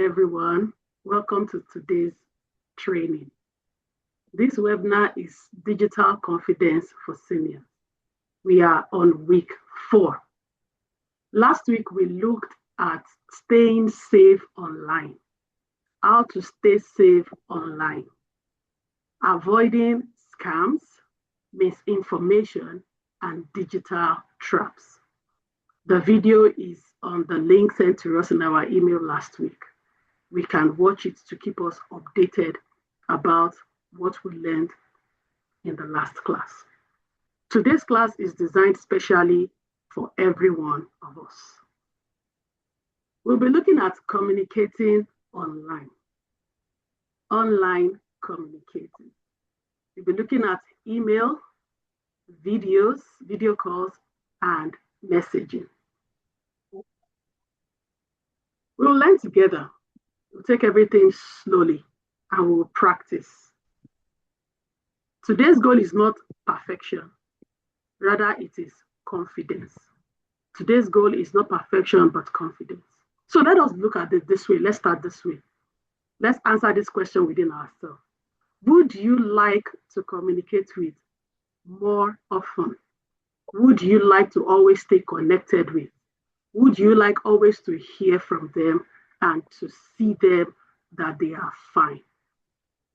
Everyone. Welcome to today's training. This webinar is Digital Confidence for Seniors. We are on week 4. Last week, we looked at staying safe online, how to stay safe online, avoiding scams, misinformation, and digital traps. The video is on the link sent to us in our email last week. We can watch it to keep us updated about what we learned in the last class. Today's class is designed specially for every one of us. We'll be looking at communicating online. Online communicating. We'll be looking at email, videos, video calls, and messaging. We'll learn together. We'll take everything slowly and we'll practice. Today's goal is not perfection, rather it is confidence. Today's goal is not perfection, but confidence. So let us look at it this way. Let's start this way. Let's answer this question within ourselves. Would you like to communicate with more often? Would you like to always stay connected with? Would you like always to hear from them and to see them that they are fine?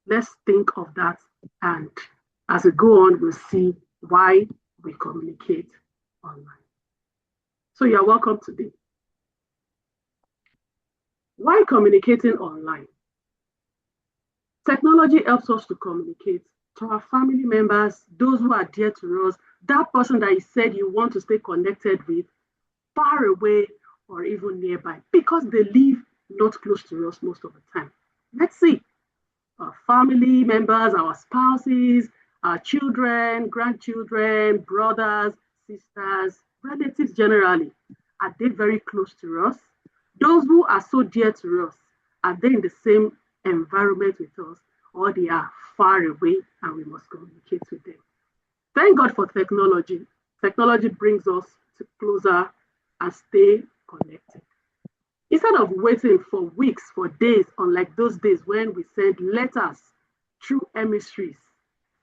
Let's think of that, and as we go on, we'll see why we communicate online. So you're welcome today. Why communicating online? Technology helps us to communicate to our family members, those who are dear to us, that person that you said you want to stay connected with, far away or even nearby, because they live not close to us most of the time. Let's see. Our family members, our spouses, our children, grandchildren, brothers, sisters, relatives generally, are they very close to us? Those who are so dear to us, are they in the same environment with us, or they are far away and we must communicate with them? Thank God for technology. Technology brings us closer and stay connected. Instead of waiting for weeks, for days, unlike those days when we send letters through emissaries,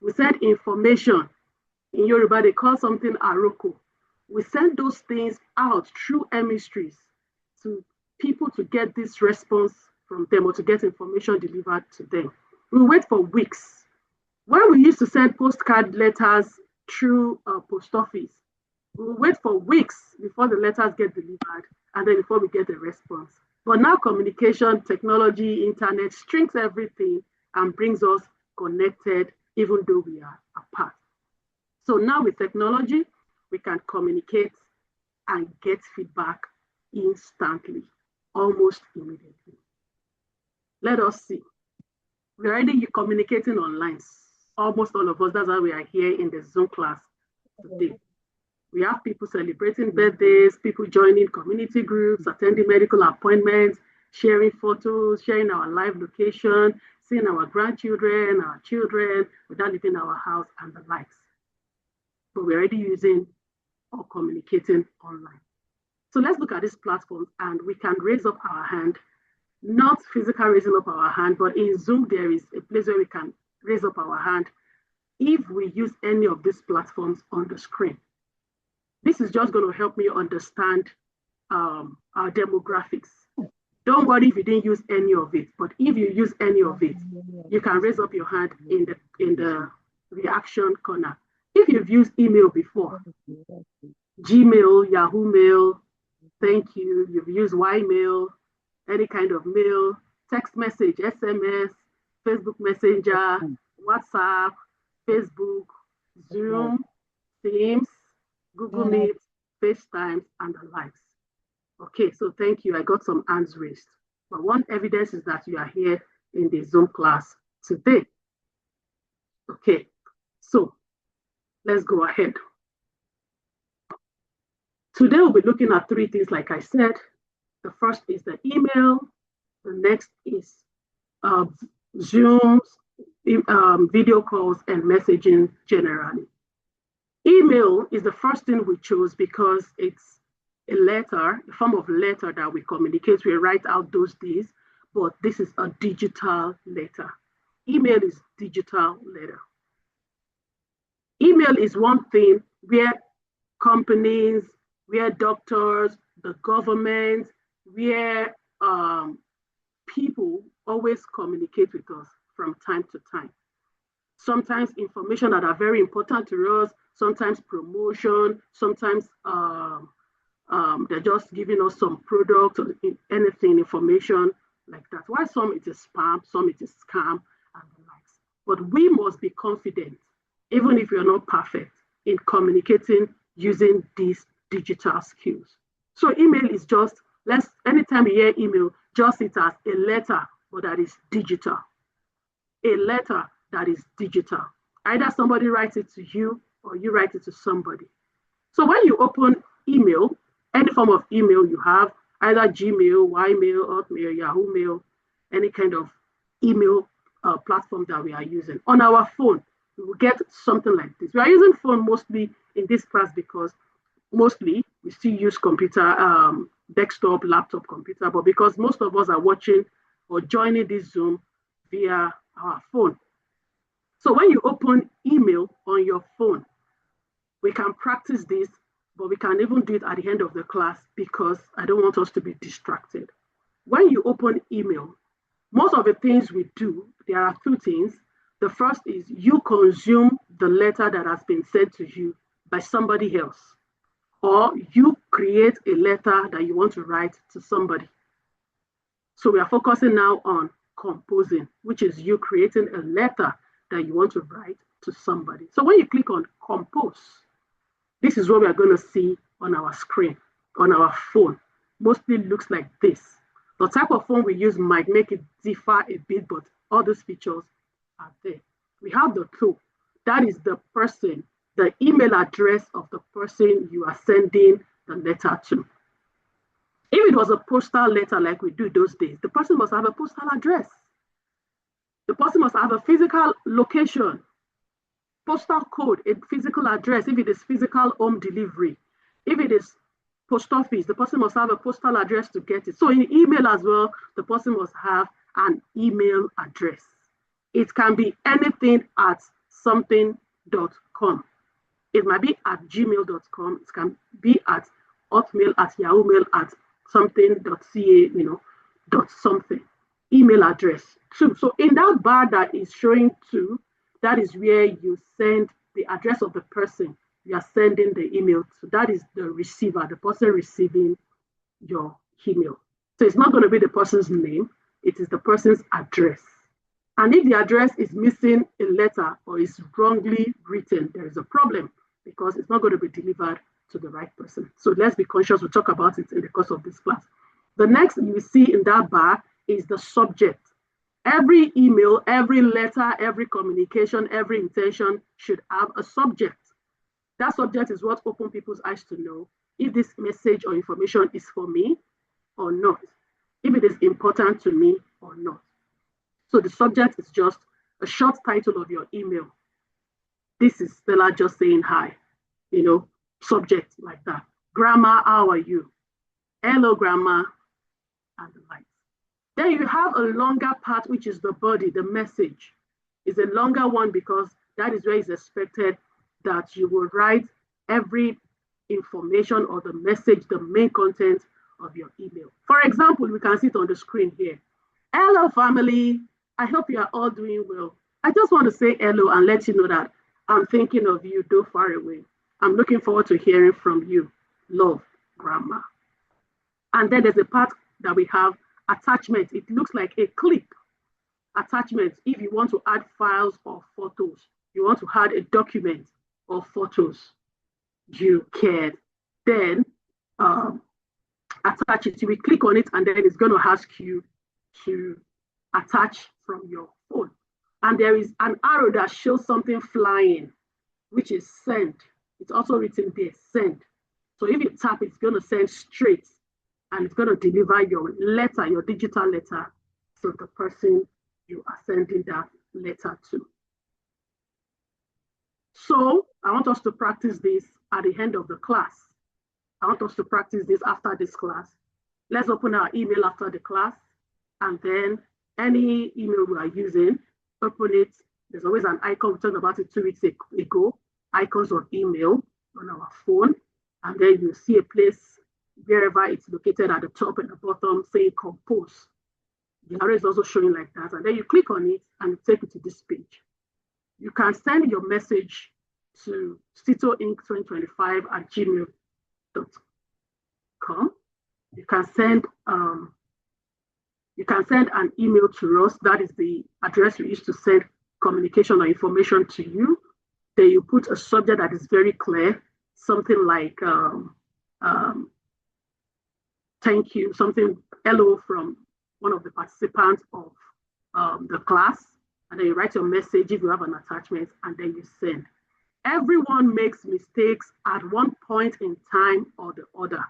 we send information. In Yoruba, they call something aroko. We send those things out through emissaries to people to get this response from them or to get information delivered to them. We wait for weeks. When we used to send postcard letters through post office, we wait for weeks before the letters get delivered and then before we get a response. But now communication, technology, internet strings everything and brings us connected even though we are apart. So now with technology, we can communicate and get feedback instantly, almost immediately. Let us see. We're already communicating online. Almost all of us, that's why we are here in the Zoom class today. We have people celebrating birthdays, people joining community groups, attending medical appointments, sharing photos, sharing our live location, seeing our grandchildren, our children, without leaving our house and the likes. But we're already using or communicating online. So let's look at this platform and we can raise up our hand, not physical raising up our hand, but in Zoom, there is a place where we can raise up our hand if we use any of these platforms on the screen. This is just going to help me understand our demographics. Don't worry if you didn't use any of it, but if you use any of it, you can raise up your hand in the reaction corner. If you've used email before, Gmail, Yahoo Mail, thank you, you've used Ymail, any kind of mail, text message, SMS, Facebook Messenger, WhatsApp, Facebook, Zoom, Teams, Google Meet, FaceTime, and the likes. Okay, so thank you. I got some hands raised. But one evidence is that you are here in the Zoom class today. Okay, so let's go ahead. Today we'll be looking at 3 things, like I said. The first is the email. The next is Zooms, video calls, and messaging generally. Email is the first thing we chose because it's a letter, a form of letter that we communicate, we write out those days. but this is a digital letter. Email is digital letter. Email is one thing where companies, where doctors, the government, where people always communicate with us from time to time. Sometimes information that are very important to us, sometimes promotion, sometimes they're just giving us some product or anything, information like that. Why some it is spam, some it is scam, and the likes. But we must be confident, even if you're not perfect, in communicating using these digital skills. So email is just, anytime you hear email, just it as a letter, but that is digital. A letter that is digital. Either somebody writes it to you or you write it to somebody. So when you open email, any form of email you have, either Gmail, Ymail, Hotmail, Yahoo Mail, any kind of email platform that we are using. On our phone, we will get something like this. We are using phone mostly in this class because mostly we still use computer, desktop, laptop computer, but because most of us are watching or joining this Zoom via our phone. So when you open email on your phone, we can practice this, but we can even do it at the end of the class because I don't want us to be distracted. When you open email, most of the things we do, there are two things. The first is you consume the letter that has been sent to you by somebody else, or you create a letter that you want to write to somebody. So we are focusing now on composing, which is you creating a letter that you want to write to somebody. So when you click on compose, this is what we are going to see on our screen, on our phone. Mostly looks like this. The type of phone we use might make it differ a bit, but all those features are there. We have the tool. That is the person, the email address of the person you are sending the letter to. If it was a postal letter like we do those days, the person must have a postal address. The person must have a physical location, postal code, a physical address, if it is physical home delivery. If it is post office, the person must have a postal address to get it. So in email as well, the person must have an email address. It can be anything at something.com. It might be at gmail.com. It can be at hotmail, at yahoo mail, at something.ca, dot something. Email address too. So in that bar that is showing to, that is where you send the address of the person you are sending the email to. That is the receiver, the person receiving your email. So it's not going to be the person's name, it is the person's address. And if the address is missing a letter or is wrongly written, there is a problem because it's not going to be delivered to the right person. So let's be conscious. We'll talk about it in the course of this class. The next you see in that bar is the subject. Every email, every letter, every communication, every intention should have a subject. That subject is what opens people's eyes to know if this message or information is for me or not, if it is important to me or not. So the subject is just a short title of your email. This is Stella just saying hi, subject like that. Grandma, how are you? Hello, Grandma, and the like. Then you have a longer part, which is the body, the message. It's a longer one because that is where it's expected that you will write every information or the message, the main content of your email. For example, we can see it on the screen here. Hello, family. I hope you are all doing well. I just want to say hello and let you know that I'm thinking of you, though far away. I'm looking forward to hearing from you. Love, Grandma. And then there's a part that we have attachment. It looks like a clip. Attachment, if you want to add files or photos, you want to add a document or photos, you can then attach it. You will click on it and then it's going to ask you to attach from your phone. And there is an arrow that shows something flying, which is send. It's also written there, send. So if you tap, it's going to send straight and it's going to deliver your letter, your digital letter, to the person you are sending that letter to. So I want us to practice this at the end of the class. I want us to practice this after this class. Let's open our email after the class. and then any email we are using, open it. There's always an icon. We talked about it 2 weeks ago, icons of email on our phone. And then you see a place wherever it's located at the top and the bottom saying compose. The arrow is also showing like that. And then you click on it and it takes you to this page. You can send your message to Stito Inc 2025 at gmail.com. You can send an email to us. That is the address we use to send communication or information to you. Then you put a subject that is very clear, something like thank you, something hello from one of the participants of the class, and then you write your message if you have an attachment, and then you send. Everyone makes mistakes at one point in time or the other.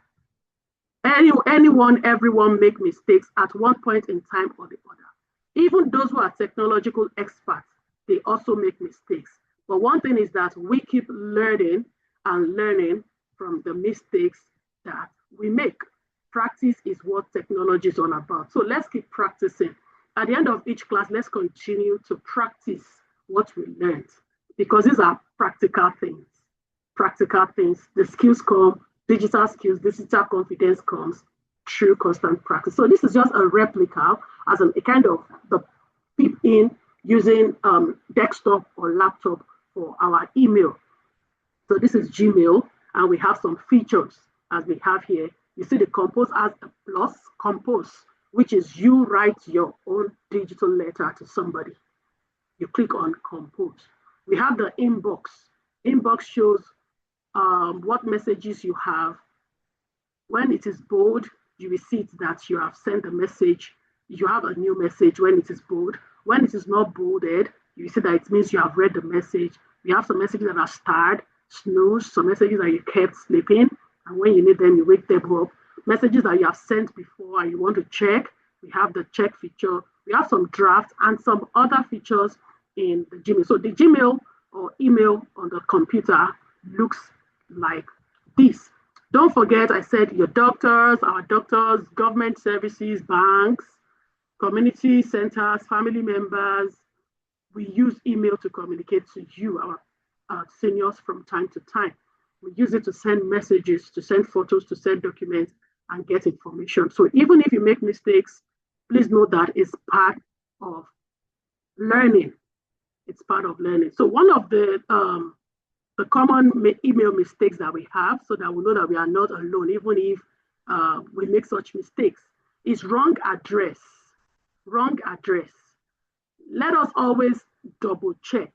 Everyone make mistakes at one point in time or the other. Even those who are technological experts, they also make mistakes. But one thing is that we keep learning and learning from the mistakes that we make. Practice is what technology is all about. So let's keep practicing. At the end of each class, let's continue to practice what we learned, because these are practical things. Practical things. The skills come, digital skills, digital confidence comes through constant practice. So this is just a replica as a kind of the peep in using desktop or laptop for our email. So this is Gmail, and we have some features as we have here. You see the compose as a plus, compose, which is you write your own digital letter to somebody. You click on compose. We have the inbox. Inbox shows what messages you have. When it is bold, you will see that you have sent a message. You have a new message when it is bold. When it is not bolded, you see that it means you have read the message. We have some messages that are starred, snooze, some messages that you kept sleeping, and when you need them, you wake them up. Messages that you have sent before and you want to check, we have the check feature. We have some drafts and some other features in the Gmail. So the Gmail or email on the computer looks like this. Don't forget, I said your doctors, our doctors, government services, banks, community centers, family members. We use email to communicate to you, our seniors, from time to time. We use it to send messages, to send photos, to send documents, and get information. So even if you make mistakes, please know that it's part of learning. It's part of learning. So one of the common email mistakes that we have, so that we know that we are not alone, even if we make such mistakes, is wrong address. Wrong address. Let us always double check.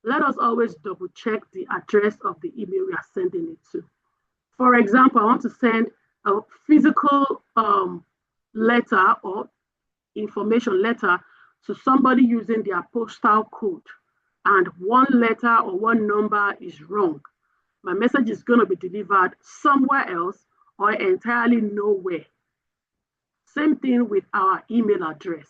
Let us always double check the address of the email we are sending it to. For example, I want to send a physical letter or information letter to somebody using their postal code, and one letter or one number is wrong. My message is going to be delivered somewhere else or entirely nowhere. Same thing with our email address.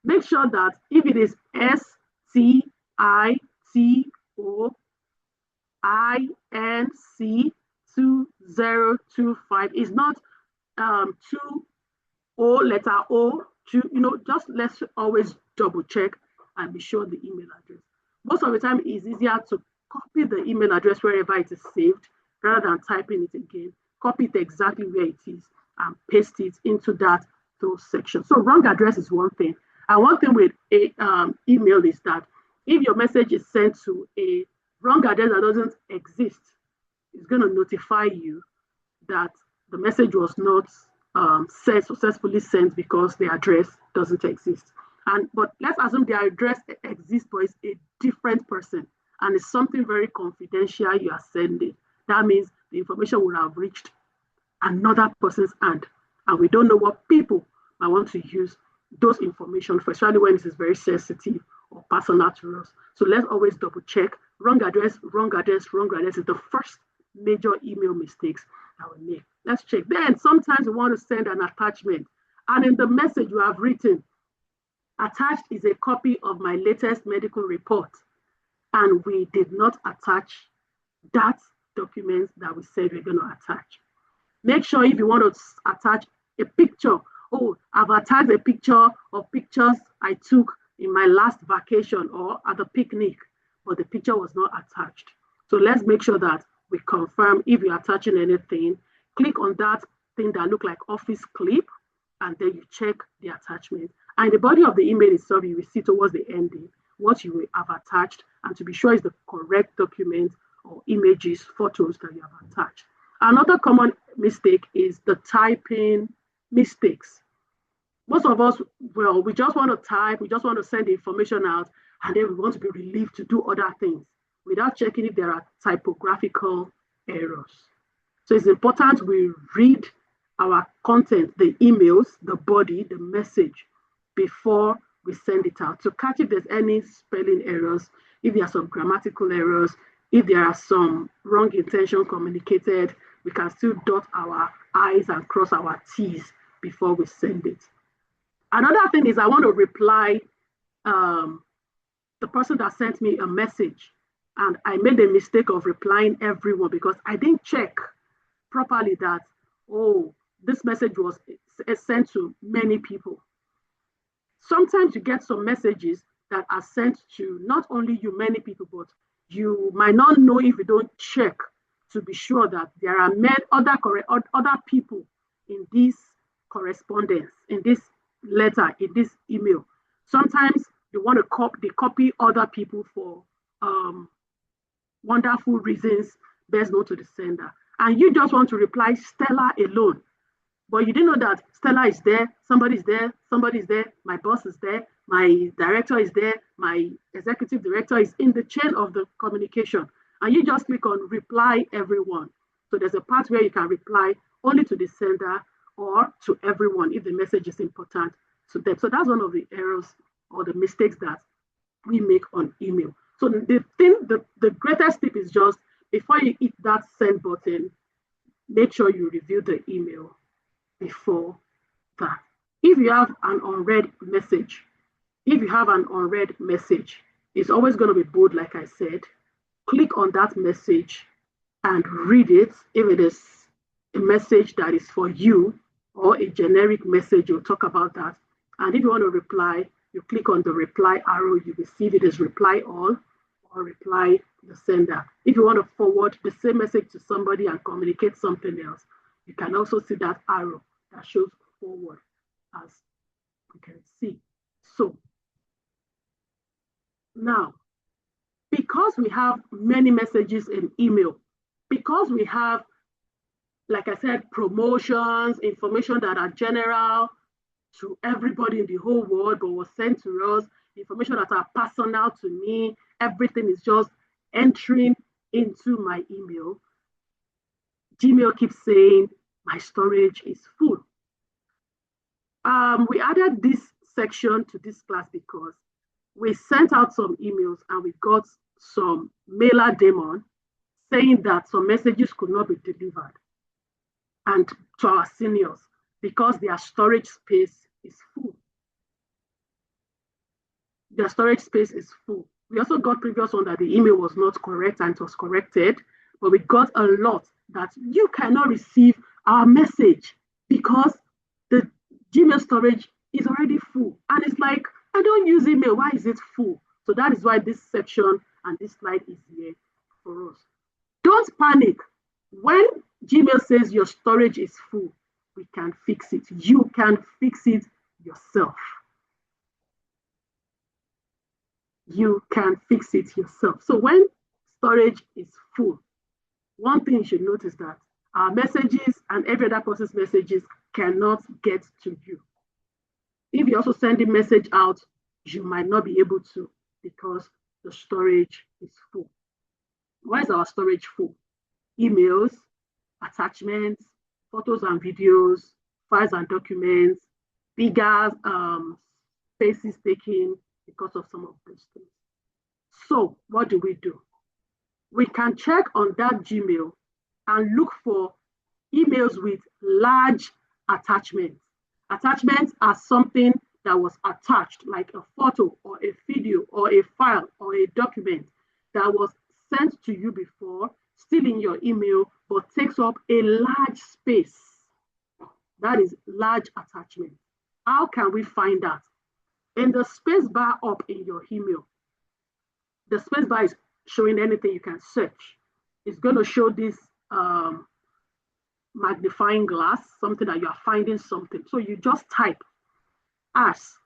Make sure that if it is STITOINC2025, it's not two O, letter O, just let's always double check and be sure the email address. Most of the time, it's easier to copy the email address wherever it is saved rather than typing it again. Copy it exactly where it is and paste it into those sections. So wrong address is one thing. And one thing with email is that if your message is sent to a wrong address that doesn't exist, it's going to notify you that the message was not successfully sent because the address doesn't exist. But let's assume the address exists, but it's a different person, and it's something very confidential you are sending. That means the information will have reached another person's hand, and we don't know what people might want to use those information, especially when it is very sensitive or personal to us. So let's always double check. Wrong address, wrong address, wrong address is the first major email mistakes that we make. Let's check. Then sometimes we want to send an attachment, and in the message you have written, attached is a copy of my latest medical report, and we did not attach that document that we said we're going to attach. Make sure if you want to attach a picture oh, I've attached a picture of pictures I took in my last vacation or at the picnic, but the picture was not attached. So let's make sure that we confirm if you're attaching anything. Click on that thing that look like office clip, and then you check the attachment. And the body of the email itself, you will see towards the ending what you will have attached, and to be sure it's the correct document or images, photos that you have attached. Another common mistake is the typing mistakes. Most of us, well, we just want to type, we just want to send the information out, and then we want to be relieved to do other things without checking if there are typographical errors. So it's important we read our content, the emails, the body, the message, before we send it out to catch if there's any spelling errors, if there are some grammatical errors, if there are some wrong intention communicated, we can still dot our I's and cross our T's before we send it. Another thing is I want to reply the person that sent me a message, and I made a mistake of replying everyone because I didn't check properly that, oh, this message was sent to many people. Sometimes you get some messages that are sent to not only you, many people, but you might not know if you don't check to be sure that there are other people in this correspondence, in this letter, in this email. Sometimes you want to copy other people for wonderful reasons best known to the sender. And you just want to reply Stella alone. But you didn't know that Stella is there, somebody's there, somebody's there, my boss is there, my director is there, my executive director is in the chain of the communication. And you just click on reply everyone. So there's a part where you can reply only to the sender or to everyone if the message is important to them. So that's one of the errors or the mistakes that we make on email. So the greatest tip is just before you hit that send button, make sure you review the email before that. If you have an unread message, it's always going to be bold, like I said. Click on that message and read it. If it is a message that is for you or a generic message, you'll talk about that. And if you want to reply, you click on the reply arrow, you will see if it is reply all or reply the sender. If you want to forward the same message to somebody and communicate something else, you can also see that arrow that shows forward, as you can see. So now, because we have many messages in email, because we have, like I said, promotions, information that are general to everybody in the whole world, but was sent to us, information that are personal to me, everything is just entering into my email. Gmail keeps saying my storage is full. We added this section to this class because we sent out some emails and we got some mailer demon saying that some messages could not be delivered and to our seniors because their storage space is full. Their storage space is full. We also got previous one that the email was not correct and it was corrected, but we got a lot that you cannot receive our message because the Gmail storage is already full. And it's like, I don't use email. Why is it full? So that is why this section and this slide is here for us. Don't panic. When Gmail says your storage is full, we can fix it. You can fix it yourself. You can fix it yourself. So when storage is full, one thing you should notice that our messages and every other person's messages cannot get to you. If you also send a message out, you might not be able to because the storage is full. Why is our storage full? Emails, attachments, photos and videos, files and documents, bigger spaces taken because of some of those things. So what do? We can check on that Gmail and look for emails with large attachments. Attachments are something that was attached, like a photo or a video or a file or a document that was sent to you before, still in your email, but takes up a large space. That is large attachment. How can we find that? In the space bar up in your email, the space bar is showing anything you can search. It's going to show this magnifying glass, something that you are finding something. So you just type as,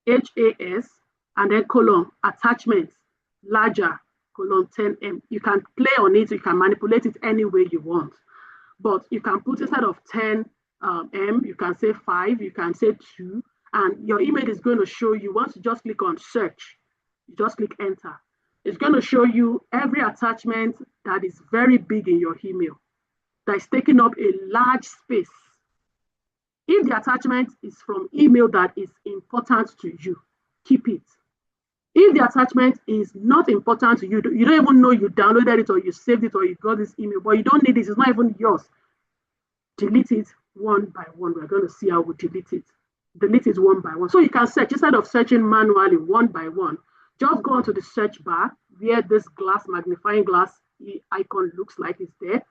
HAS, and then colon, attachments, larger, colon 10M. You can play on it, you can manipulate it any way you want. But you can put instead of 10 M, you can say 5, you can say 2, and your email is going to show you, once you just click on search, you just click enter. It's going to show you every attachment that is very big in your email, that is taking up a large space. If the attachment is from email that is important to you, keep it. If the attachment is not important to you, you don't even know you downloaded it or you saved it or you got this email, but you don't need it, it's not even yours, delete it one by one. We're going to see how we delete it. Delete it one by one. So you can search, instead of searching manually one by one, just go onto the search bar where this glass, magnifying glass icon looks like it's there.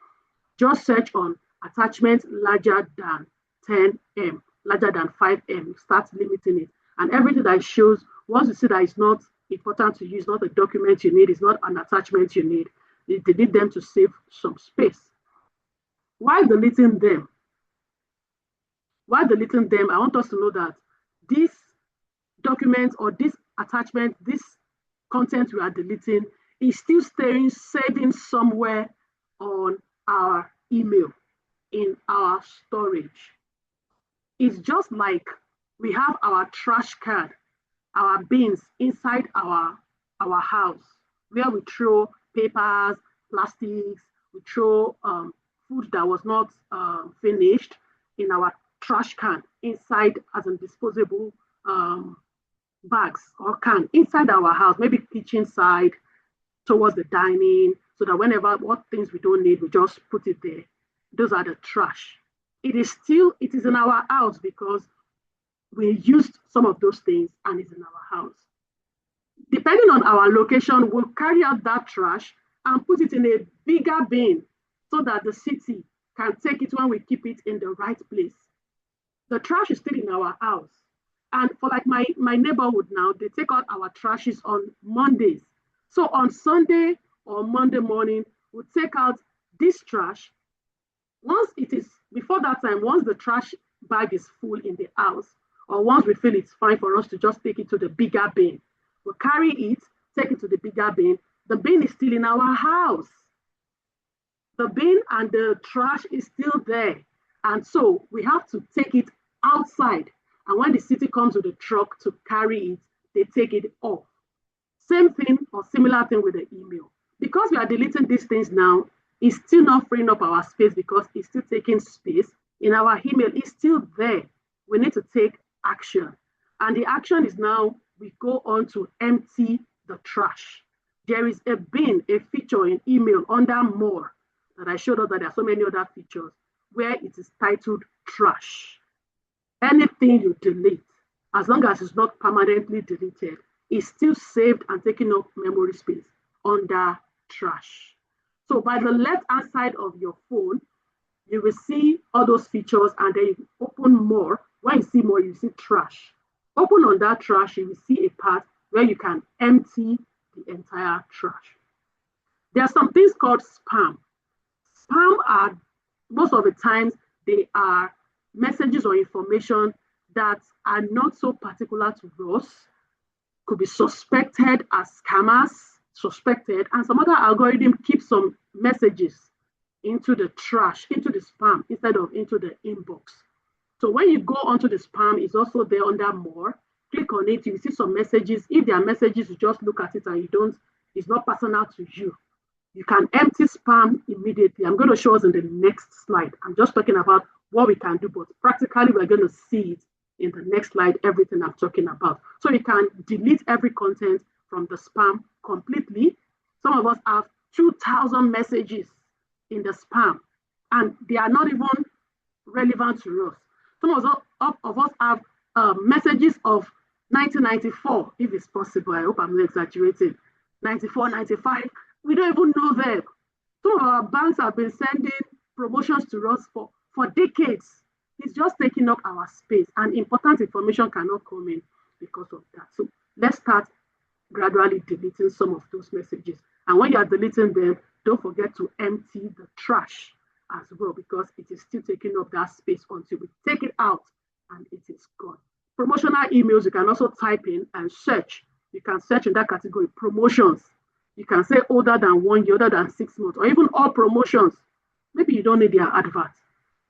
Just search on attachment larger than 10M, larger than 5M. Start limiting it. And everything that shows, once you see that it's not important to you, it's not a document you need, it's not an attachment you need, you delete them to save some space. While deleting them, I want us to know that this document or this attachment, this content we are deleting is still saving somewhere on our email, in our storage. It's just like we have our trash can, our bins inside our house, where we throw papers, plastics, we throw food that was not finished in our trash can inside as a disposable bags or can inside our house, maybe kitchen side towards the dining, so that whenever what things we don't need, we just put it there. Those are the trash. It is in our house because we used some of those things and it's in our house. Depending on our location, we'll carry out that trash and put it in a bigger bin so that the city can take it when we keep it in the right place. The trash is still in our house. And for like my neighborhood now, they take out our trashes on Mondays. So on Sunday or Monday morning, we'll take out this trash. Once it is, before that time, once the trash bag is full in the house, or once we feel it's fine for us to just take it to the bigger bin, we'll carry it, take it to the bigger bin. The bin is still in our house. The bin and the trash is still there. And so we have to take it outside. And when the city comes with a truck to carry it, they take it off. Same thing or similar thing with the email. Because we are deleting these things now, it's still not freeing up our space because it's still taking space. In our email, it's still there. We need to take action. And the action is now we go on to empty the trash. There is a bin, a feature in email under more that I showed us that there are so many other features where it is titled trash. Anything you delete, as long as it's not permanently deleted, is still saved and taking up memory space under trash. So by the left-hand side of your phone, you will see all those features and then you open more. When you see more, you see trash. Open on that trash, you will see a part where you can empty the entire trash. There are some things called spam. Spam are, most of the times, they are messages or information that are not so particular to us, could be suspected as scammers, and some other algorithm keeps some messages into the trash, into the spam, instead of into the inbox. So when you go onto the spam, it's also there under more. Click on it, you see some messages. If there are messages, you just look at it and it's not personal to you. You can empty spam immediately. I'm going to show us in the next slide. I'm just talking about what we can do, but practically we're going to see it in the next slide, everything I'm talking about. So you can delete every content from the spam completely. Some of us have 2,000 messages in the spam, and they are not even relevant to us. Some of us have messages of 1994, if it's possible. I hope I'm not exaggerating. 94, 95, we don't even know them. Some of our banks have been sending promotions to us for decades. It's just taking up our space, and important information cannot come in because of that. So let's start gradually deleting some of those messages. And when you are deleting them, don't forget to empty the trash as well, because it is still taking up that space until we take it out and it is gone. Promotional emails, you can also type in and search. You can search in that category, promotions. You can say older than 1 year, older than 6 months, or even all promotions. Maybe you don't need their advert.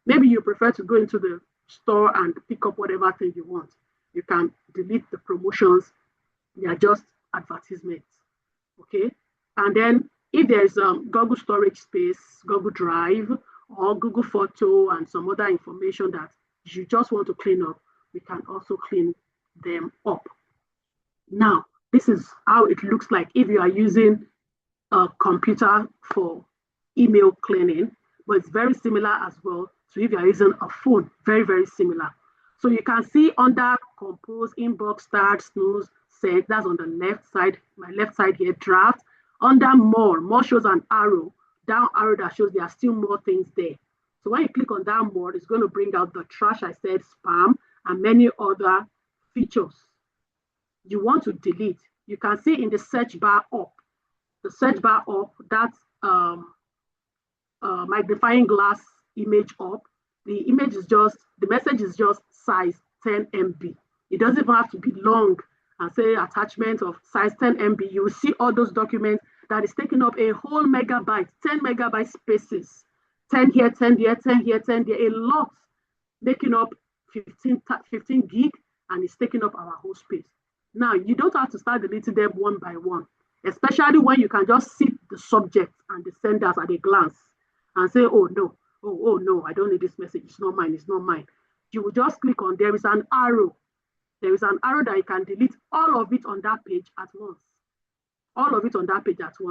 Maybe you prefer to go into the store and pick up whatever thing you want. You can delete the promotions. They are just advertisements. Okay. And then if there is Google storage space, Google Drive, or Google Photo, and some other information that you just want to clean up, we can also clean them up. Now, this is how it looks like if you are using a computer for email cleaning, but it's very similar as well to if you are using a phone, very, very similar. So you can see under compose, inbox, start, snooze, set, that's on the left side, my left side here, draft. Under more shows an arrow, down arrow that shows there are still more things there. So when you click on that more, it's going to bring out the trash I said, spam, and many other features you want to delete. You can see in the search bar up, that's magnifying glass image up. The message is just size 10 MB. It doesn't even have to be long and say attachment of size 10 MB. You will see all those documents that is taking up a whole megabyte, 10 megabyte spaces, 10 here, 10 here, 10 here, 10 there, a lot, making up 15 gig, and it's taking up our whole space. Now, you don't have to start deleting them one by one, especially when you can just see the subject and the senders at a glance and say, oh no, I don't need this message. It's not mine. You will just click on, there is an arrow that you can delete all of it on that page at once. But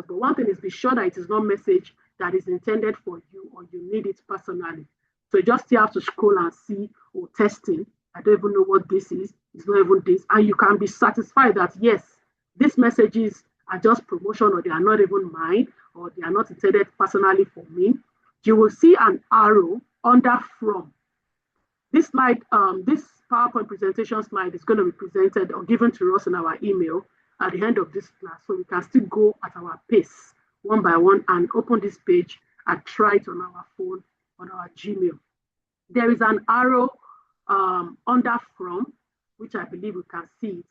one thing is, be sure that it is not message that is intended for you or you need it personally. So you just still have to scroll and see, testing. I don't even know what this is. It's not even this. And you can be satisfied that, yes, these messages are just promotion, or they are not even mine, or they are not intended personally for me. You will see an arrow under from. This slide, this PowerPoint presentation slide is going to be presented or given to us in our email at the end of this class. So we can still go at our pace one by one and open this page and try it on our phone, on our Gmail. There is an arrow under from, which I believe we can see it.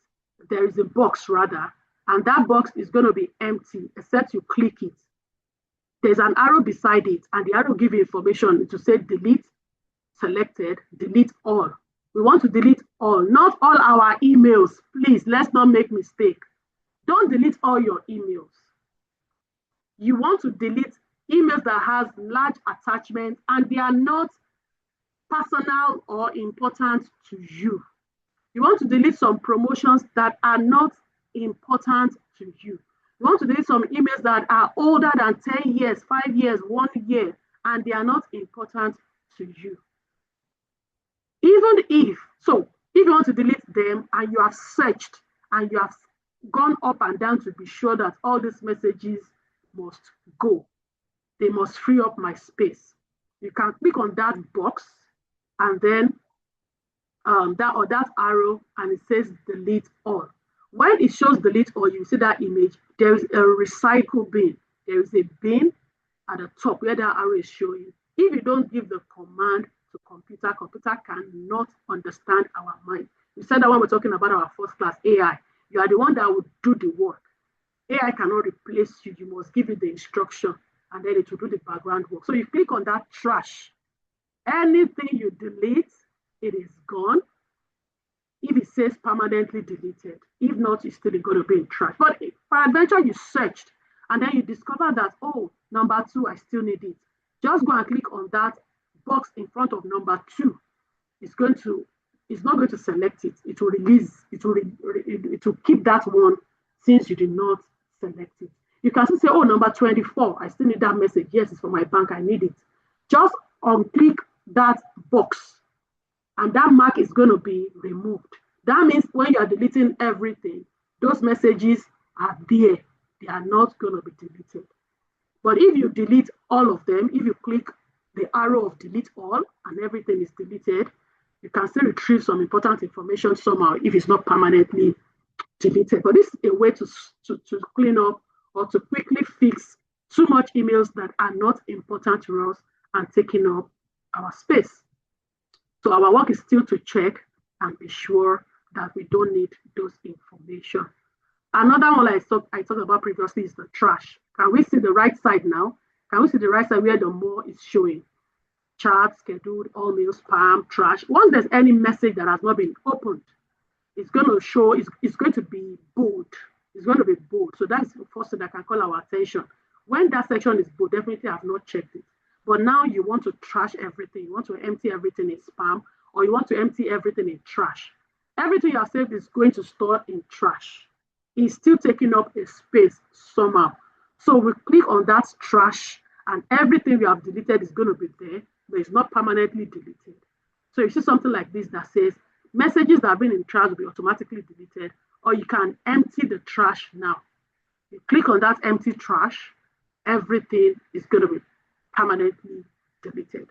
There is a box rather, and that box is going to be empty except you click it. There's an arrow beside it, and the arrow gives you information to say delete, selected, delete all. We want to delete all, not all our emails. Please, let's not make mistake. Don't delete all your emails. You want to delete emails that has large attachments and they are not personal or important to you. You want to delete some promotions that are not important to you. You want to delete some emails that are older than 10 years, 5 years, 1 year, and they are not important to you. Even if you want to delete them and you have searched and you have gone up and down to be sure that all these messages must go, they must free up my space, you can click on that box and then that arrow, and it says delete all. When it shows delete all, you see that image, there is a recycle bin. There is a bin at the top where that arrow is showing. If you don't give the command to computer cannot understand our mind. We said that when we're talking about our first class AI, you are the one that will do the work. AI cannot replace you. You must give it the instruction, and then it will do the background work. So you click on that trash. Anything you delete, it is gone. If it says permanently deleted, if not, it's still going to be in trash. But if peradventure you searched and then you discover that, number 2, I still need it, just go and click on that box in front of number 2. It's not going to select it. It will release. It will keep that one since you did not select it. You can still say, number 24, I still need that message. Yes, it's for my bank. I need it. Just unclick that box, and that mark is going to be removed. That means when you are deleting everything, those messages are there. They are not going to be deleted. But if you delete all of them, if you click the arrow of delete all and everything is deleted, You can still retrieve some important information somehow if it's not permanently deleted. But this is a way to clean up or to quickly fix too much emails that are not important to us and taking up our space. So our work is still to check and be sure that we don't need those information. Another one I talked about previously is the trash. Can we see the right side now? Can we see the right side where the more is showing? Chat, scheduled, all mail, spam, trash. Once there's any message that has not been opened, it's going to show, it's going to be bold. It's going to be bold. So that's the first thing that can call our attention. When that section is bold, definitely have not checked it. But now you want to trash everything. You want to empty everything in spam, or you want to empty everything in trash. Everything you have saved is going to store in trash. It's still taking up a space somehow. So we click on that trash, and everything we have deleted is going to be there, but it's not permanently deleted. So you see something like this that says messages that have been in trash will be automatically deleted, or you can empty the trash now. You click on that empty trash, everything is going to be permanently deleted.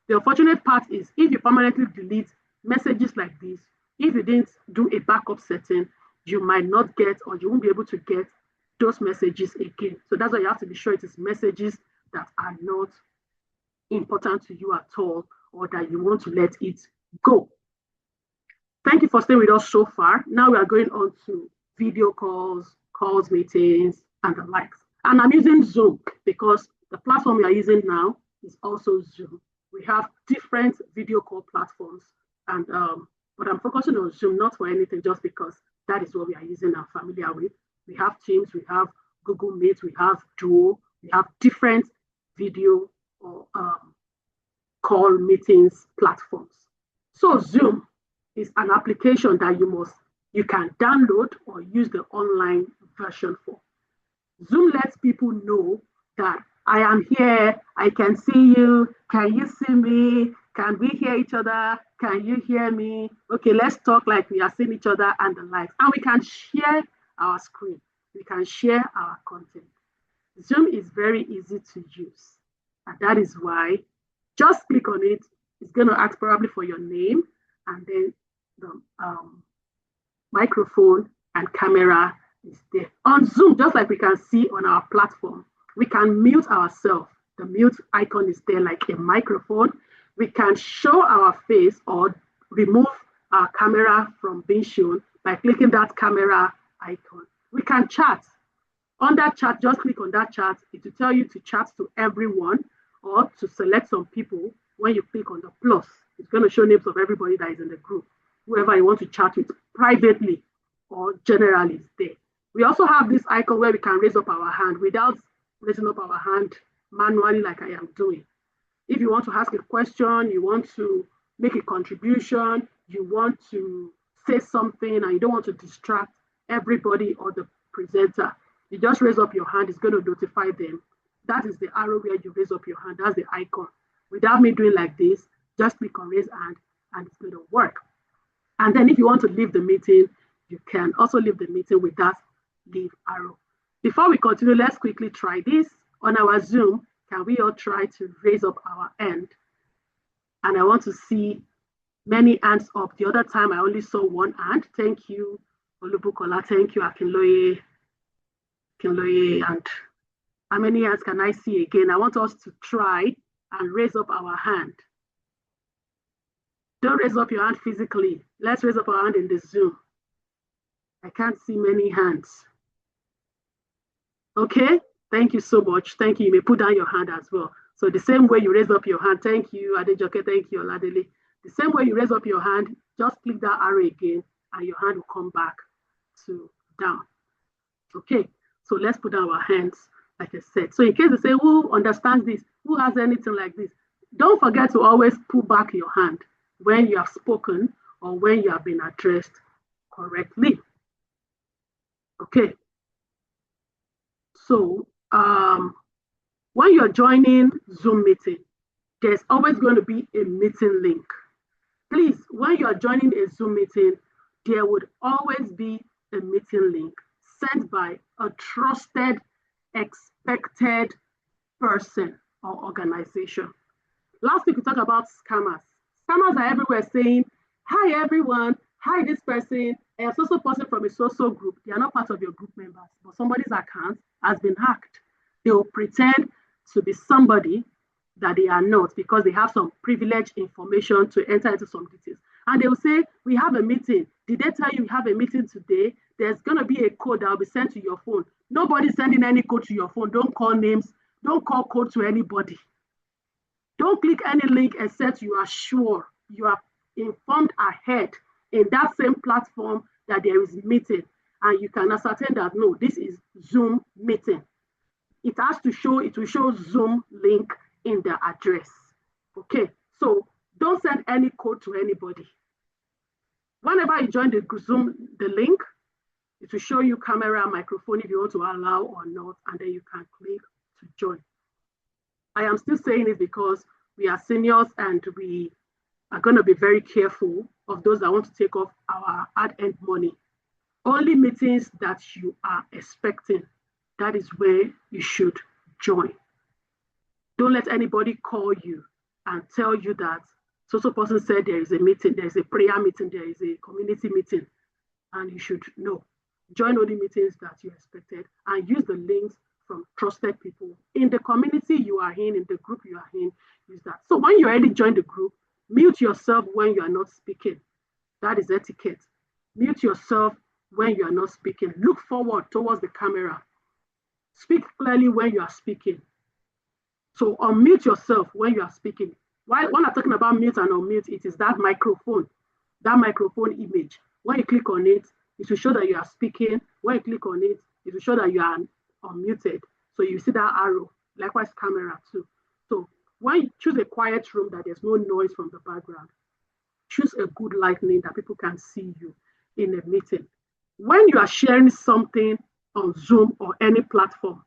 The unfortunate part is if you permanently delete messages like this, if you didn't do a backup setting, you might not get, or you won't be able to get those messages again. So that's why you have to be sure it is messages that are not important to you at all, or that you want to let it go. Thank you for staying with us so far. Now we are going on to video calls, meetings, and the likes. And I'm using Zoom because the platform we are using now is also Zoom. We have different video call platforms, and but I'm focusing on Zoom, not for anything, just because that is what we are using and familiar with. We have Teams, we have Google Meet, we have Duo, we have different video or call meetings platforms. So Zoom is an application that you can download or use the online version for. Zoom lets people know that I am here, I can see you, can you see me, can we hear each other, can you hear me? Okay, let's talk like we are seeing each other and the likes. And we can share our screen, we can share our content. Zoom is very easy to use, and that is why just click on it. It's going to ask probably for your name, and then the microphone and camera is there. On Zoom, just like we can see on our platform, we can mute ourselves. The mute icon is there like a microphone. We can show our face or remove our camera from being shown by clicking that camera icon. We can chat. On that chat, just click on that chat. It will tell you to chat to everyone or to select some people. When you click on the plus, it's going to show names of everybody that is in the group. Whoever you want to chat with privately or generally is there. We also have this icon where we can raise up our hand without raising up our hand manually like I am doing. If you want to ask a question, you want to make a contribution, you want to say something and you don't want to distract everybody or the presenter, you just raise up your hand. It's going to notify them. That is the arrow where you raise up your hand. That's the icon. Without me doing like this, just click on raise hand and it's going to work. And then if you want to leave the meeting, you can also leave the meeting with that leave arrow. Before we continue, let's quickly try this. On our Zoom, can we all try to raise up our hand? And I want to see many hands up. The other time I only saw one hand. Thank you, Olubukola. Thank you, Akinloye. And how many hands can I see again? I want us to try and raise up our hand. Don't raise up your hand physically. Let's raise up our hand in the Zoom. I can't see many hands. Okay, thank you so much. Thank you. You may put down your hand as well. So the same way you raise up your hand, thank you, Adejoke, thank you, Oladele. The same way you raise up your hand, just click that arrow again and your hand will come back to down. Okay, so let's put down our hands, like I said. So in case you say, who understands this? Who has anything like this? Don't forget to always pull back your hand when you have spoken or when you have been addressed correctly. Okay. So when you're joining Zoom meeting, there's always going to be a meeting link. Please, when you're joining a Zoom meeting, there would always be a meeting link sent by a trusted, expected person or organization. Last week, we talked about scammers. Scammers are everywhere saying, hi everyone, hi this person, a social person from a social group. They are not part of your group members, but somebody's account has been hacked. They will pretend to be somebody that they are not because they have some privileged information to enter into some details. And they will say, we have a meeting. Did they tell you we have a meeting today? There's going to be a code that will be sent to your phone. Nobody's sending any code to your phone. Don't call names. Don't call code to anybody. Don't click any link except you are sure you are informed ahead in that same platform that there is meeting, and you can ascertain that no, this is Zoom meeting. It has to show, it will show Zoom link in the address. Okay, so don't send any code to anybody. Whenever you join the Zoom, the link, it will show you camera, microphone if you want to allow or not, and then you can click to join. I am still saying it because we are seniors and we are going to be very careful of those that want to take off our ad-end money. Only meetings that you are expecting, that is where you should join. Don't let anybody call you and tell you that so person said there is a meeting, there is a prayer meeting, there is a community meeting, and you should know. Join only meetings that you expected and use the links from trusted people in the community you are in the group you are in. Use that. So when you already join the group, mute yourself when you are not speaking. That is etiquette. Mute yourself when you are not speaking. Look forward towards the camera. Speak clearly when you are speaking. So unmute yourself when you are speaking. When I'm talking about mute and unmute, it is that microphone image. When you click on it, it will show that you are speaking. When you click on it, it will show that you are unmuted. So you see that arrow. Likewise, camera too. So when you choose a quiet room that there's no noise from the background, choose a good lighting that people can see you in a meeting. When you are sharing something on Zoom or any platform,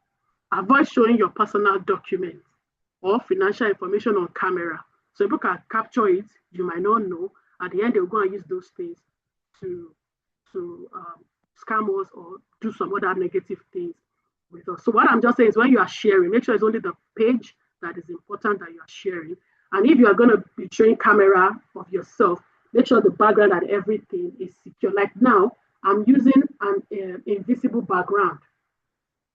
avoid showing your personal documents or financial information on camera. So people can capture it, you might not know. At the end, they'll go and use those things to scam us or do some other negative things with us. So what I'm just saying is when you are sharing, make sure it's only the page that is important that you are sharing. And if you are going to be showing camera of yourself, make sure the background and everything is secure. Like now, I'm using an invisible background,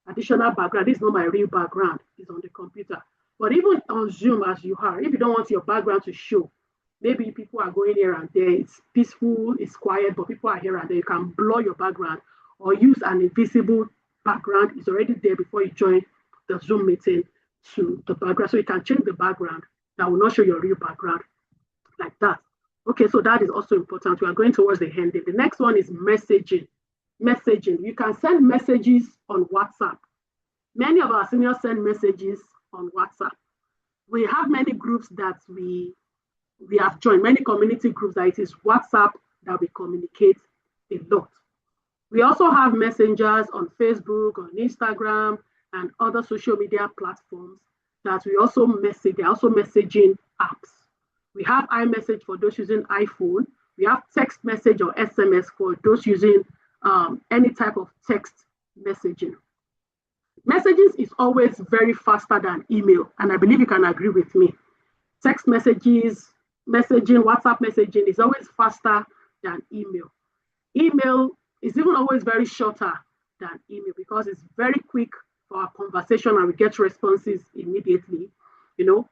additional background. This is not my real background. It's on the computer. But even on Zoom, as you are, if you don't want your background to show, maybe people are going here and there, it's peaceful, it's quiet, but people are here and there, you can blur your background or use an invisible background. It's already there before you join the Zoom meeting to the background. So you can change the background that will not show your real background like that. Okay, so that is also important. We are going towards the end. The next one is messaging. Messaging. You can send messages on WhatsApp. Many of our seniors send messages on WhatsApp. We have many groups that we have joined, many community groups that it is WhatsApp that we communicate a lot. We also have messengers on Facebook, on Instagram, and other social media platforms that we also message. They're also messaging apps. We have iMessage for those using iPhone. We have text message or SMS for those using any type of text messaging. Messages is always very faster than email, and I believe you can agree with me. Text messages, messaging, WhatsApp messaging is always faster than email. Email is even always very shorter than email because it's very quick for our conversation and we get responses immediately.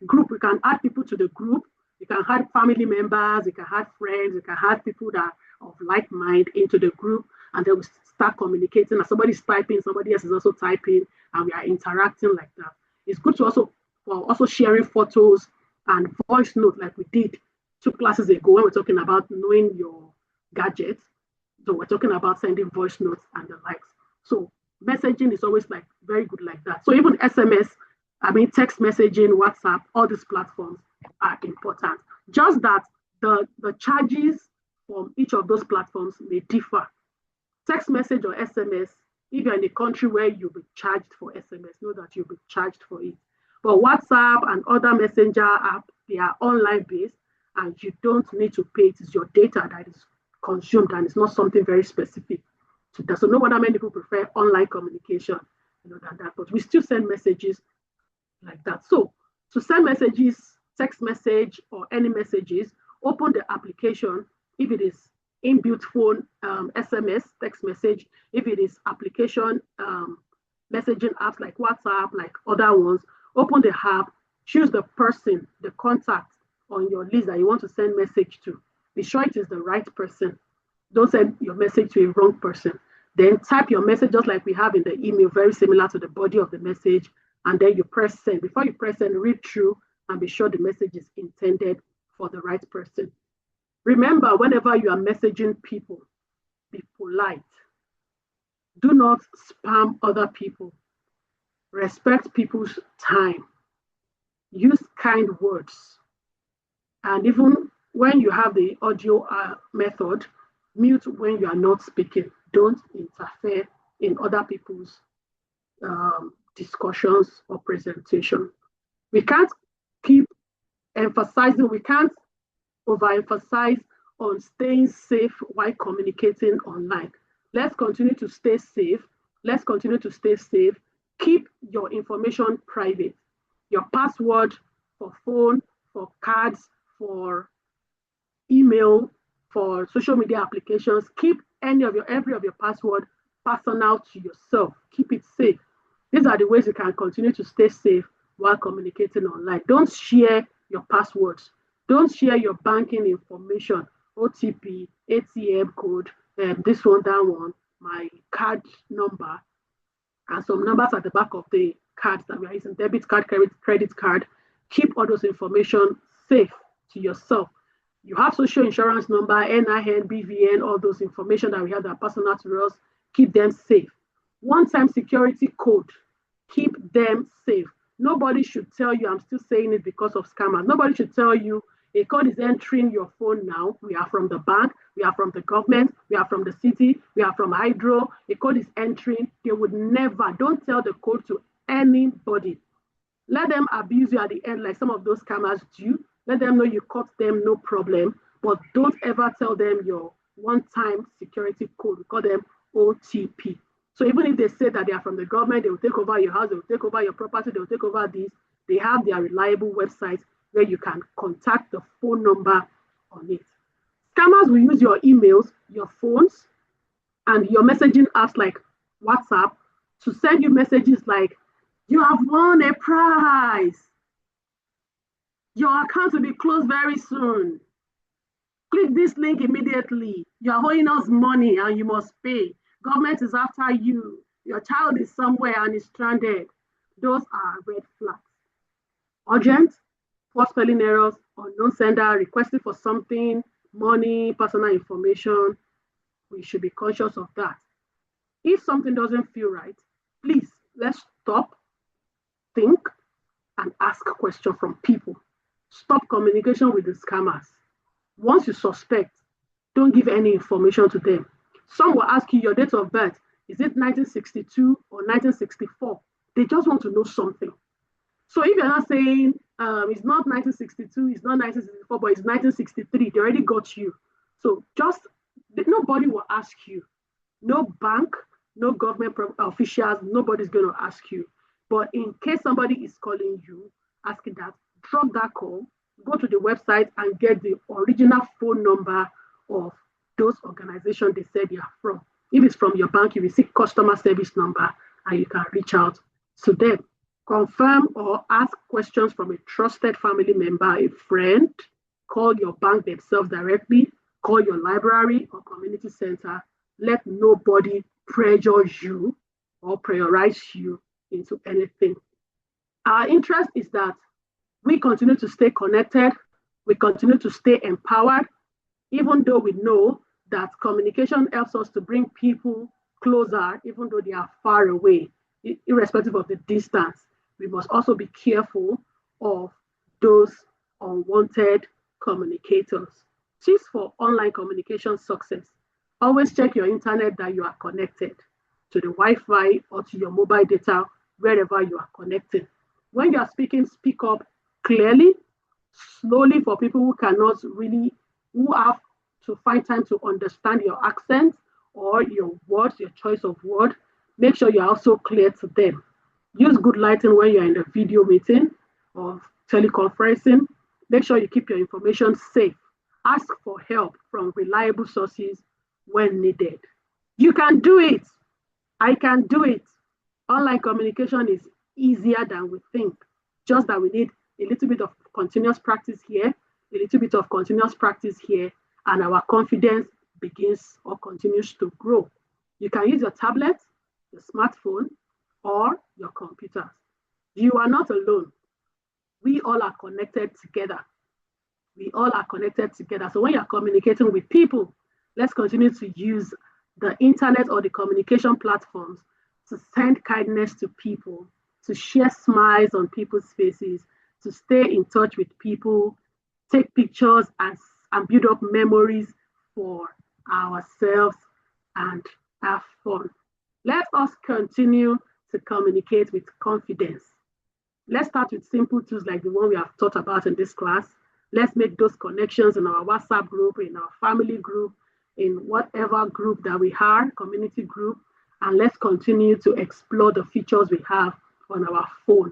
Group, we can add people to the group. You can add family members, you can add friends, you can add people that are of like mind into the group, and then we start communicating. And somebody's typing, somebody else is also typing, and we are interacting like that. It's good to also sharing photos and voice note like we did 2 classes ago when we're talking about knowing your gadgets. So we're talking about sending voice notes and the likes. So messaging is always like very good like that. So even SMS, text messaging, WhatsApp, all these platforms are important. Just that the charges from each of those platforms may differ. Text message or SMS, if you're in a country where you'll be charged for SMS, know that you'll be charged for it. But WhatsApp and other messenger apps, they are online based and you don't need to pay. It is your data that is consumed and it's not something very specific to that. So no wonder many people prefer online communication, than that. But we still send messages like that. So to send messages, text message or any messages, open the application if it is inbuilt phone, SMS, text message, if it is application, messaging apps like WhatsApp, like other ones, open the app, choose the person, the contact on your list that you want to send message to. Be sure it is the right person. Don't send your message to a wrong person. Then type your message just like we have in the email, very similar to the body of the message, and then you press send. Before you press send, read through and be sure the message is intended for the right person. Remember, whenever you are messaging people, be polite. Do not spam other people. Respect people's time. Use kind words. And even when you have the audio method, mute when you are not speaking. Don't interfere in other people's discussions or presentation. We can't keep emphasizing, we can't overemphasize on staying safe while communicating online. Let's continue to stay safe. Let's continue to stay safe. Keep your information private. Your password for phone, for cards, for email, for social media applications. Keep every of your password personal to yourself. Keep it safe. These are the ways you can continue to stay safe while communicating online. Don't share your passwords. Don't share your banking information, OTP, ATM code, this one, that one, my card number, and some numbers at the back of the cards that we are using, debit card, credit card. Keep all those information safe to yourself. You have social insurance number, NIN, BVN, all those information that we have that are personal to us. Keep them safe. One-time security code. Keep them safe. Nobody should tell you, I'm still saying it because of scammers. Nobody should tell you a code is entering your phone now. We are from the bank, we are from the government, we are from the city, we are from Hydro. A code is entering. They would never, don't tell the code to anybody. Let them abuse you at the end like some of those scammers do. Let them know you caught them, no problem. But don't ever tell them your one-time security code. We call them OTP. So even if they say that they are from the government, they will take over your house, they will take over your property, they will take over this. They have their reliable website where you can contact the phone number on it. Scammers will use your emails, your phones, and your messaging apps like WhatsApp to send you messages like, you have won a prize. Your account will be closed very soon. Click this link immediately. You are owing us money and you must pay. Government is after you. Your child is somewhere and is stranded. Those are red flags. Urgent, poor spelling errors, unknown sender, requesting for something, money, personal information. We should be conscious of that. If something doesn't feel right, please, let's stop, think, and ask questions from people. Stop communication with the scammers. Once you suspect, don't give any information to them. Some will ask you your date of birth. Is it 1962 or 1964? They just want to know something. So if you're not saying it's not 1962, it's not 1964, but it's 1963, they already got you. So just, nobody will ask you. No bank, no government officials, nobody's going to ask you. But in case somebody is calling you, asking that, drop that call, go to the website and get the original phone number of those organizations they said you are from. If it's from your bank, you will see customer service number and you can reach out to them. Confirm or ask questions from a trusted family member, a friend. Call your bank themselves directly. Call your library or community center. Let nobody pressure you or prioritize you into anything. Our interest is that we continue to stay connected, we continue to stay empowered, even though we know that communication helps us to bring people closer, even though they are far away, irrespective of the distance. We must also be careful of those unwanted communicators. Tips for online communication success. Always check your internet that you are connected to the Wi-Fi or to your mobile data, wherever you are connected. When you are speaking, speak up clearly, slowly for people who cannot really, who have to find time to understand your accent or your words, your choice of word. Make sure you're also clear to them. Use good lighting when you're in a video meeting or teleconferencing. Make sure you keep your information safe. Ask for help from reliable sources when needed. You can do it. I can do it. Online communication is easier than we think, just that we need a little bit of continuous practice here, a little bit of continuous practice here, and our confidence begins or continues to grow. You can use your tablet, your smartphone, or your computer. You are not alone. We all are connected together. We all are connected together. So when you're communicating with people, let's continue to use the internet or the communication platforms to send kindness to people, to share smiles on people's faces, to stay in touch with people, take pictures and build up memories for ourselves and have fun. Let us continue to communicate with confidence. Let's start with simple tools like the one we have taught about in this class. Let's make those connections in our WhatsApp group, in our family group, in whatever group that we are, community group, and let's continue to explore the features we have on our phone.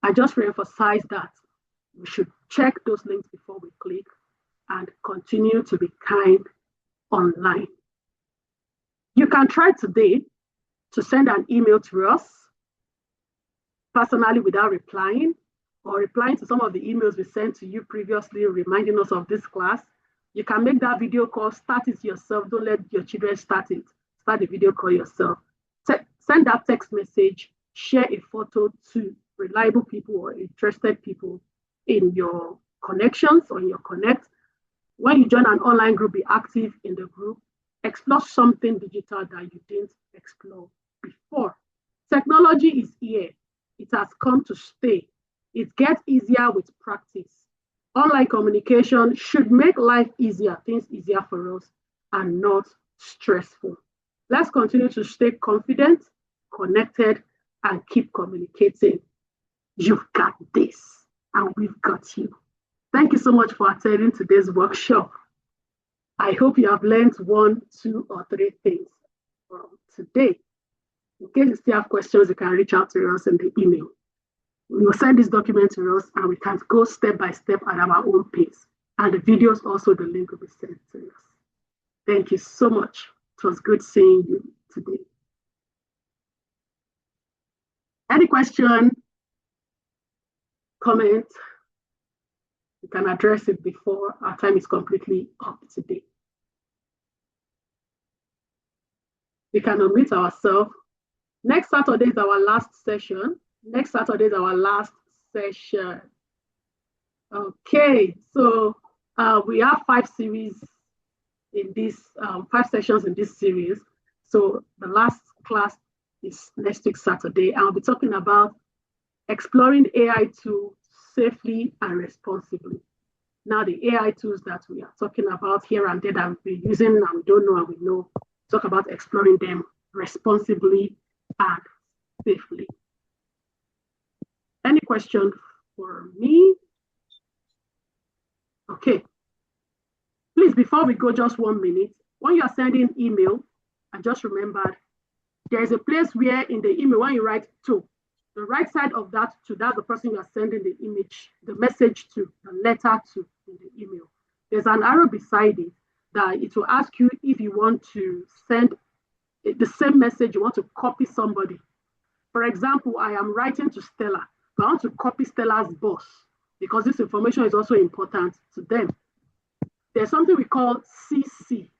I just reemphasize that we should check those links before we click and continue to be kind online. You can try today to send an email to us personally without replying, or replying to some of the emails we sent to you previously, reminding us of this class. You can make that video call, start it yourself. Don't let your children start it. Start the video call yourself. Send that text message, share a photo to reliable people or interested people in your connections or in your connect. When you join an online group, be active in the group. Explore something digital that you didn't explore before. Technology is here. It has come to stay. It gets easier with practice. Online communication should make life easier, things easier for us, and not stressful. Let's continue to stay confident, connected, and keep communicating. You've got this, and we've got you. Thank you so much for attending today's workshop. I hope you have learned 1, 2, or 3 things from today. In case you still have questions, you can reach out to us in the email. We will send this document to us and we can go step by step at our own pace. And the videos also, the link will be sent to us. Thank you so much. It was good seeing you today. Any question, comment, you can address it before our time is completely up today. We can unmute ourselves. Next Saturday is our last session. Okay, so we have 5 series in this, 5 sessions in this series. So the last class is next week Saturday. I'll be talking about exploring AI tools safely and responsibly. Now the AI tools that we are talking about here and there that we're using and we don't know and we know, talk about exploring them responsibly and safely. Any question for me? Okay. Please, before we go, just 1 minute. When you're sending email, I just remembered, there is a place where in the email, when you write to, the right side of that to, that's the person you are sending the message to, the letter to in the email. There's an arrow beside it that it will ask you if you want to send the same message, you want to copy somebody. For example, I am writing to Stella, but I want to copy Stella's boss because this information is also important to them. There's something we call CC.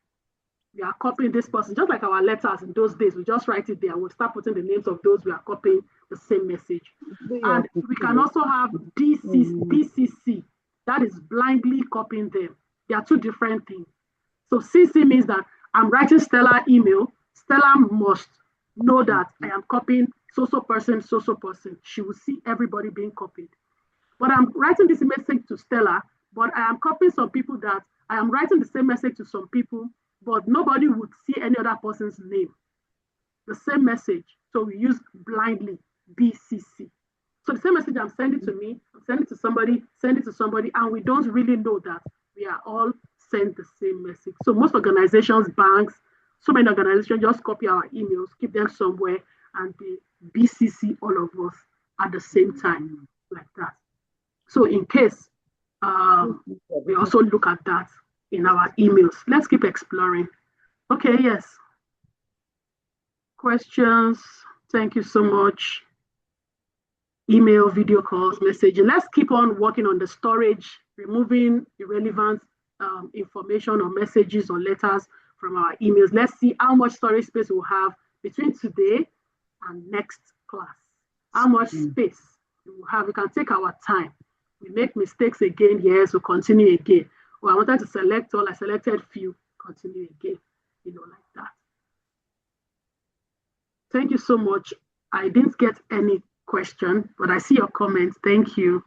We are copying this person, just like our letters in those days. We just write it there. We'll start putting the names of those we are copying the same message. And we can also have DCC. That is blindly copying them. They are 2 different things. So CC means that I'm writing Stella email. Stella must know that I am copying so-so person, so-so person. She will see everybody being copied. But I'm writing this message to Stella, but I am copying some people that I am writing the same message to some people, but nobody would see any other person's name. The same message. So we use blindly, BCC. So the same message I'm sending to me, I'm sending to somebody, and we don't really know that we are all sent the same message. So most organizations, banks, so many organizations just copy our emails, keep them somewhere, and they BCC all of us at the same time, like that. So in case We also look at that in our emails. Let's keep exploring. Okay, yes. Questions? Thank you so much. Email, video calls, messaging. Let's keep on working on the storage, removing irrelevant information or messages or letters from our emails. Let's see how much storage space we'll have between today and next class. How much space we will have. We can take our time. We make mistakes again, yes, we'll continue again. Well, I wanted to select all, I selected few, continue again, like that. Thank you so much. I didn't get any question, but I see your comments. Thank you.